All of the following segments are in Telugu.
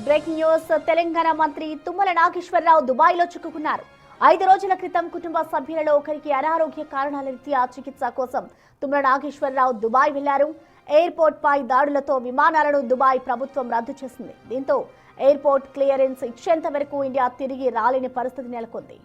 Breaking news. తెలంగాణ మంత్రి తుమ్మల నాగేశ్వరరావు దుబాయ్లో చిక్కుకున్నారు. 5 రోజుల క్రితం కుటుంబ సభ్యులలో ఒకరికి అనారోగ్య కారణాల రీత్యా చికిత్స కోసం తుమ్మల నాగేశ్వరరావు దుబాయ్ వెళ్లారు. ఎయిర్పోర్ట్ పై దాడులతో విమానాలను దుబాయ్ ప్రభుత్వం రద్దు చేసింది. దీంతో ఎయిర్పోర్ట్ క్లియరెన్స్ ఇచ్చేంత వరకు ఇండియా తిరిగి రాలేని పరిస్థితి నెలకొంది.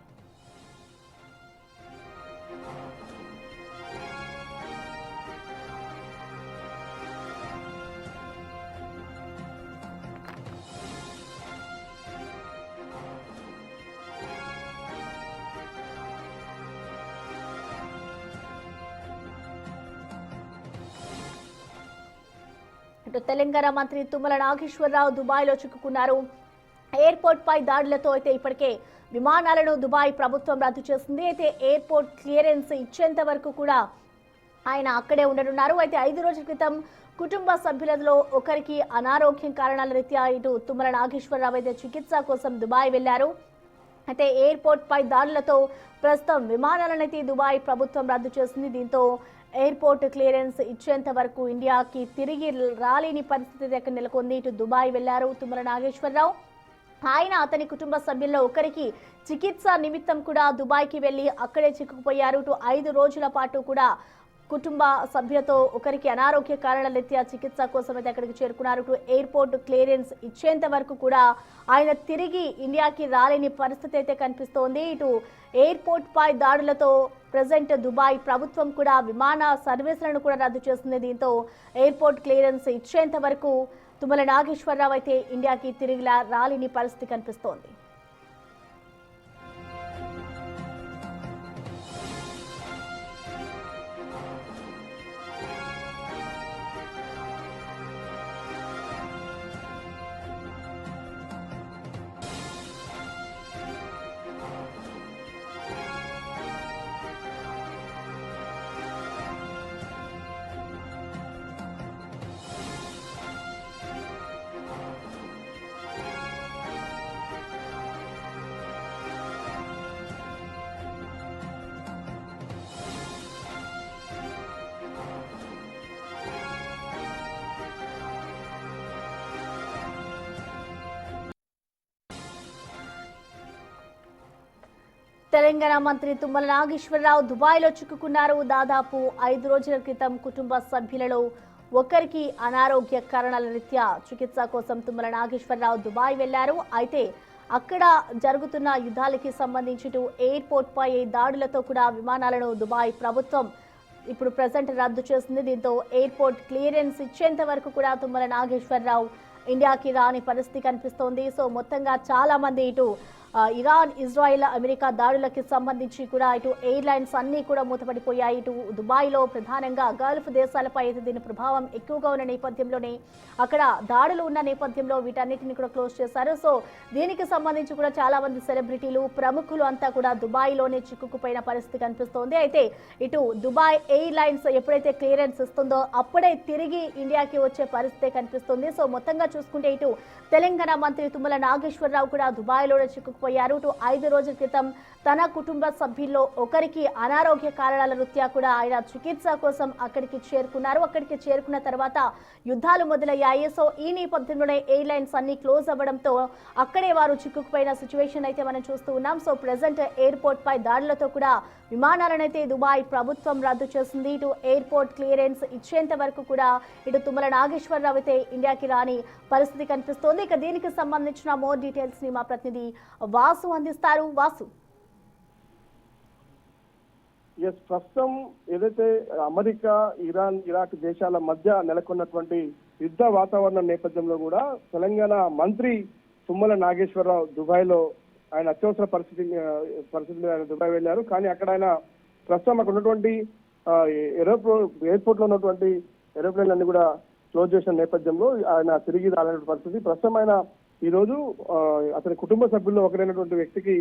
తెలంగాణ మంత్రి తుమ్మల నాగేశ్వరరావు దుబాయ్లో చిక్కుకున్నారు. ఎయిర్పోర్ట్ పై దాడులతో అయితే ఇప్పటికే విమానాలను దుబాయ్ ప్రభుత్వం రద్దు చేసింది. అయితే ఎయిర్పోర్ట్ క్లియరెన్స్ ఇచ్చేంత వరకు కూడా ఆయన అక్కడే ఉండనున్నారు. అయితే 5 రోజుల క్రితం కుటుంబ సభ్యులలో ఒకరికి అనారోగ్యం కారణాల రీత్యా ఇటు తుమ్మల నాగేశ్వరరావు అయితే చికిత్స కోసం దుబాయ్ వెళ్లారు. అయితే ఎయిర్పోర్ట్ పై దాడులతో ప్రస్తుతం విమానాలనైతే దుబాయ్ ప్రభుత్వం రద్దు చేసింది. దీంతో ఎయిర్పోర్ట్ క్లియరెన్స్ ఇచ్చేంత వరకు ఇండియాకి తిరిగి రాలేని పరిస్థితి ఎక్కడ నెలకొంది. ఇటు దుబాయ్ వెళ్లారు తుమ్మల నాగేశ్వరరావు. ఆయన అతని కుటుంబ సభ్యుల్లో ఒకరికి చికిత్స నిమిత్తం కూడా దుబాయ్కి వెళ్లి అక్కడే చిక్కుకుపోయారు. ఇటు 5 రోజుల పాటు కూడా కుటుంబ సభ్యులతో ఒకరికి అనారోగ్య కారణాల రీత్యా చికిత్స కోసం అయితే అక్కడికి చేరుకున్నారు. ఇటు ఎయిర్పోర్ట్ క్లియరెన్స్ ఇచ్చేంత వరకు కూడా ఆయన తిరిగి ఇండియాకి రాలేని పరిస్థితి అయితే కనిపిస్తోంది. ఇటు ఎయిర్పోర్ట్ పై దాడులతో ప్రజెంట్ దుబాయ్ ప్రభుత్వం కూడా విమాన సర్వీసులను కూడా రద్దు చేస్తుంది. దీంతో ఎయిర్పోర్ట్ క్లియరెన్స్ ఇచ్చేంత వరకు తుమ్మల నాగేశ్వరరావు అయితే ఇండియాకి తిరిగి రాలేని పరిస్థితి కనిపిస్తోంది. తెలంగాణ మంత్రి తుమ్మల నాగేశ్వరరావు దుబాయ్లో చిక్కుకున్నారు. దాదాపు 5 రోజుల క్రితం కుటుంబ సభ్యులలో ఒకరికి అనారోగ్య కారణాల రీత్యా చికిత్స కోసం తుమ్మల నాగేశ్వరరావు దుబాయ్ వెళ్లారు. అయితే అక్కడ జరుగుతున్న యుద్ధాలకి సంబంధించి ఎయిర్పోర్ట్ పై దాడులతో కూడా విమానాలను దుబాయ్ ప్రభుత్వం ఇప్పుడు ప్రజెంట్ రద్దు చేసింది. దీంతో ఎయిర్పోర్ట్ క్లియరెన్స్ ఇచ్చేంత వరకు కూడా తుమ్మల నాగేశ్వరరావు ఇండియాకి రాని పరిస్థితి కనిపిస్తోంది. సో మొత్తంగా చాలా మంది ఇటు ఇరాన్, ఇజ్రాయెల్, అమెరికా దాడులకి సంబంధించి కూడా ఇటు ఎయిర్లైన్స్ అన్నీ కూడా మూతపడిపోయాయి. ఇటు దుబాయ్లో ప్రధానంగా గల్ఫ్ దేశాలపై అయితే దీని ప్రభావం ఎక్కువగా ఉన్న నేపథ్యంలోనే అక్కడ దాడులు ఉన్న నేపథ్యంలో వీటన్నిటిని కూడా క్లోజ్ చేశారు. సో దీనికి సంబంధించి కూడా చాలా మంది సెలబ్రిటీలు, ప్రముఖులు అంతా కూడా దుబాయ్లోనే చిక్కుకుపోయిన పరిస్థితి కనిపిస్తోంది. అయితే ఇటు దుబాయ్ ఎయిర్లైన్స్ ఎప్పుడైతే క్లియరెన్స్ ఇస్తుందో అప్పుడే తిరిగి ఇండియాకి వచ్చే పరిస్థితి కనిపిస్తుంది. సో మొత్తంగా చూసుకుంటే ఇటు తెలంగాణ మంత్రి తుమ్మల నాగేశ్వరరావు కూడా దుబాయ్లోనే చిక్కుకుపోయారు. 5 రోజుల క్రితం తన కుటుంబ సభ్యుల్లో ఒకరికి అనారోగ్య కారణాల రీత్యా కూడా ఆయన చికిత్స కోసం అక్కడికి చేరుకున్నారు. అక్కడికి చేరుకున్న తర్వాత యుద్ధాలు మొదలయ్యాయి. సో ఈ నేపథ్యంలోనే ఎయిర్లైన్స్ అన్ని క్లోజ్ అవ్వడంతో అక్కడే వారు చిక్కుకుపోయిన సిచ్యువేషన్ అయితే మనం చూస్తూ ఉన్నాం. సో ప్రెసెంట్ ఎయిర్పోర్ట్ పై దాడులతో కూడా విమానాలనైతే దుబాయ్ ప్రభుత్వం రద్దు చేసింది. ఇటు ఎయిర్పోర్ట్ క్లియరెన్స్ ఇచ్చేంత వరకు కూడా ఇటు తుమ్మల నాగేశ్వరరావు అయితే ఇండియాకి రాని పరిస్థితి కనిపిస్తోంది. ఇక దీనికి సంబంధించిన మోర్ డీటెయిల్స్ ని మా ప్రతినిధి వాసు అందిస్తారు. వాసు, ప్రస్తుతం ఏదైతే అమెరికా, ఇరాన్, ఇరాక్ దేశాల మధ్య నెలకొన్నటువంటి యుద్ధ వాతావరణం నేపథ్యంలో కూడా తెలంగాణ మంత్రి తుమ్మల నాగేశ్వరరావు దుబాయ్లో ఆయన అత్యవసర పరిస్థితులు ఆయన దుబాయ్ వెళ్లారు. కానీ అక్కడ ఆయన ప్రస్తుతం అక్కడ ఉన్నటువంటి ఎయిర్పోర్ట్ లో ఉన్నటువంటి ఏరోప్లేన్ అన్ని కూడా క్లోజ్ చేసిన నేపథ్యంలో ఆయన తిరిగి రాలేని పరిస్థితి. ప్రస్తుతం ఆయన ఈ రోజు అతని కుటుంబ సభ్యుల్లో ఒకరైనటువంటి వ్యక్తికి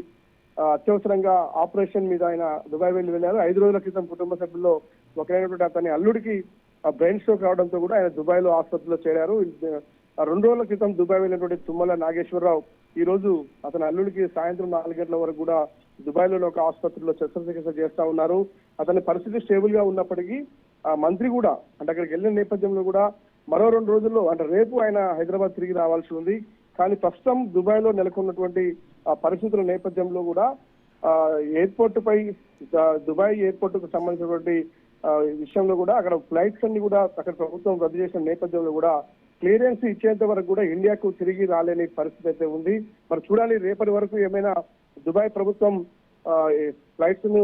అత్యవసరంగా ఆపరేషన్ మీద ఆయన దుబాయ్ వెళ్ళారు. 5 రోజుల క్రితం కుటుంబ సభ్యుల్లో ఒకరైనటువంటి అతని అల్లుడికి బ్రెయిన్ స్ట్రోక్ రావడంతో కూడా ఆయన దుబాయ్ లో ఆసుపత్రిలో చేరారు. 2 రోజుల క్రితం దుబాయ్ వెళ్ళినటువంటి తుమ్మల నాగేశ్వరరావు ఈ రోజు అతని అల్లుడికి సాయంత్రం 4 గంటల వరకు కూడా దుబాయ్ లోని ఒక ఆసుపత్రిలో శస్త్రచికిత్స చేస్తా ఉన్నారు. అతని పరిస్థితి స్టేబుల్ గా ఉన్నప్పటికీ ఆ మంత్రి కూడా అంటే అక్కడికి వెళ్ళిన నేపథ్యంలో కూడా మరో 2 రోజుల్లో అంటే రేపు ఆయన హైదరాబాద్ తిరిగి రావాల్సి ఉంది. కానీ ప్రస్తుతం దుబాయ్ లో నెలకొన్నటువంటి పరిస్థితుల నేపథ్యంలో కూడా ఎయిర్పోర్ట్ పై దుబాయ్ ఎయిర్పోర్ట్ కు సంబంధించినటువంటి విషయంలో కూడా అక్కడ ఫ్లైట్స్ అన్ని కూడా అక్కడ ప్రభుత్వం రద్దు చేసిన నేపథ్యంలో కూడా క్లియరెన్స్ ఇచ్చేంత వరకు కూడా ఇండియాకు తిరిగి రాలేని పరిస్థితి అయితే ఉంది. మరి చూడాలి రేపటి వరకు ఏమైనా దుబాయ్ ప్రభుత్వం ఫ్లైట్స్ ను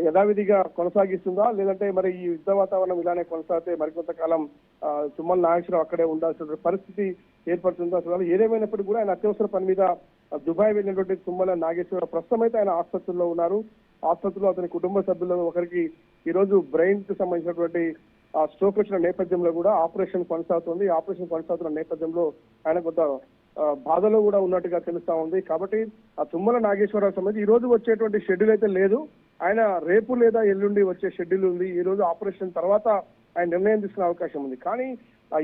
యథావిధిగా కొనసాగిస్తుందా, లేదంటే మరి ఈ యుద్ధ వాతావరణం ఇలానే కొనసాగితే మరికొంతకాలం తుమ్మల నాగేశ్వరరావు అక్కడే ఉండాల్సిన పరిస్థితి ఏర్పడుతుందో చూడాలి. ఏదేమైనప్పటికీ కూడా ఆయన అత్యవసర పని మీద దుబాయ్ వెళ్ళినటువంటి తుమ్మల నాగేశ్వరరావు ప్రస్తుతం అయితే ఆయన ఆసుపత్రిలో ఉన్నారు. ఆసుపత్రిలో అతని కుటుంబ సభ్యులను ఒకరికి ఈ రోజు బ్రెయిన్ కి సంబంధించినటువంటి స్ట్రోక్ వచ్చిన నేపథ్యంలో కూడా ఆపరేషన్ కొనసాగుతుంది. ఆపరేషన్ కొనసాగుతున్న నేపథ్యంలో ఆయన కొంత బాధలో కూడా ఉన్నట్టుగా తెలుస్తా ఉంది. కాబట్టి ఆ తుమ్మల నాగేశ్వరరావు సంబంధించి ఈ రోజు వచ్చేటువంటి షెడ్యూల్ అయితే లేదు. ఆయన రేపు లేదా ఎల్లుండి వచ్చే షెడ్యూల్ ఉంది. ఈ రోజు ఆపరేషన్ తర్వాత ఆయన నిర్ణయం తీసుకునే అవకాశం ఉంది. కానీ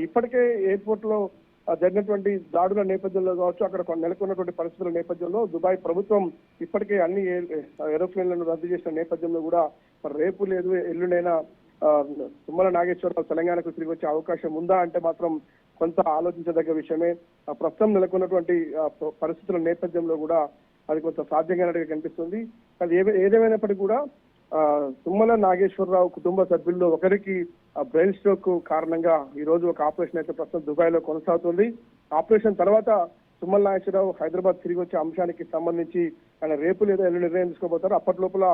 ఇప్పటికే ఎయిర్పోర్ట్ లో జరిగినటువంటి దాడుల నేపథ్యంలో కావచ్చు, అక్కడ నెలకొన్నటువంటి పరిస్థితుల నేపథ్యంలో దుబాయ్ ప్రభుత్వం ఇప్పటికే అన్ని ఏరోప్లేన్లను రద్దు చేసిన నేపథ్యంలో కూడా మరి రేపు లేదు ఎల్లుండైనా తుమ్మల నాగేశ్వరరావు తెలంగాణకు తిరిగి వచ్చే అవకాశం ఉందా అంటే మాత్రం కొంత ఆలోచించదగ్గ విషయమే. ప్రస్తుతం నెలకొన్నటువంటి పరిస్థితుల నేపథ్యంలో కూడా అది కొంత సాధ్యంగానట్టుగా కనిపిస్తుంది. అది ఏదేమైనప్పటికీ కూడా తుమ్మల నాగేశ్వరరావు కుటుంబ సభ్యుల్లో ఒకరికి బ్రెయిన్ స్ట్రోక్ కారణంగా ఈ రోజు ఒక ఆపరేషన్ అయితే ప్రస్తుతం దుబాయ్ లో కొనసాగుతుంది. ఆపరేషన్ తర్వాత తుమ్మల నాగేశ్వరరావు హైదరాబాద్ తిరిగి వచ్చే అంశానికి సంబంధించి ఆయన రేపు లేదా ఎల్లుండి నిర్ణయం తీసుకోబోతారు. అప్పటి లోపల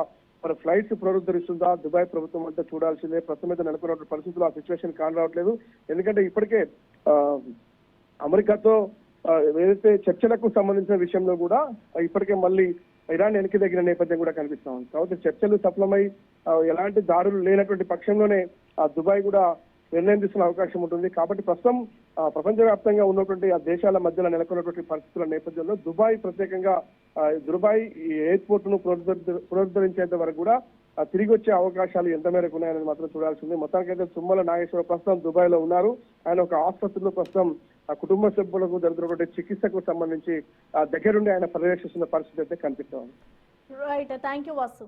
మరి ఫ్లైట్స్ పునరుద్ధరిస్తుందా దుబాయ్ ప్రభుత్వం అంటే చూడాల్సిందే. ప్రస్తుతం అయితే నెలకొన్న పరిస్థితులు ఆ సిచ్యువేషన్ కానరావట్లేదు. ఎందుకంటే ఇప్పటికే అమెరికాతో ఏదైతే చర్చలకు సంబంధించిన విషయంలో కూడా ఇప్పటికే మళ్ళీ ఇరాన్ వెనక్కి తగ్గిన నేపథ్యం కూడా కనిపిస్తా ఉంది. కాబట్టి చర్చలు సఫలమై ఎలాంటి దాడులు లేనటువంటి పక్షంలోనే దుబాయ్ కూడా నిర్ణయం తీసుకునే అవకాశం ఉంటుంది. కాబట్టి ప్రస్తుతం ప్రపంచవ్యాప్తంగా ఉన్నటువంటి ఆ దేశాల మధ్యలో నెలకొన్నటువంటి పరిస్థితుల నేపథ్యంలో దుబాయ్ ప్రత్యేకంగా దుబాయ్ ఎయిర్పోర్ట్ ను పునరుద్ధరించేంత వరకు కూడా తిరిగి వచ్చే అవకాశాలు ఎంత మేరకు ఉన్నాయని మాత్రం చూడాల్సింది. మొత్తానికైతే తుమ్మల నాగేశ్వరరావు ప్రస్తుతం దుబాయ్ లో ఉన్నారు. ఆయన ఒక ఆసుపత్రిలో ప్రస్తుతం ఆ కుటుంబ సభ్యులకు జరుగుతున్నటువంటి చికిత్సకు సంబంధించి దగ్గరుండి ఆయన పర్యవేక్షిస్తున్న పరిస్థితి అయితే కనిపిస్తోంది. Right, thank you Vasu.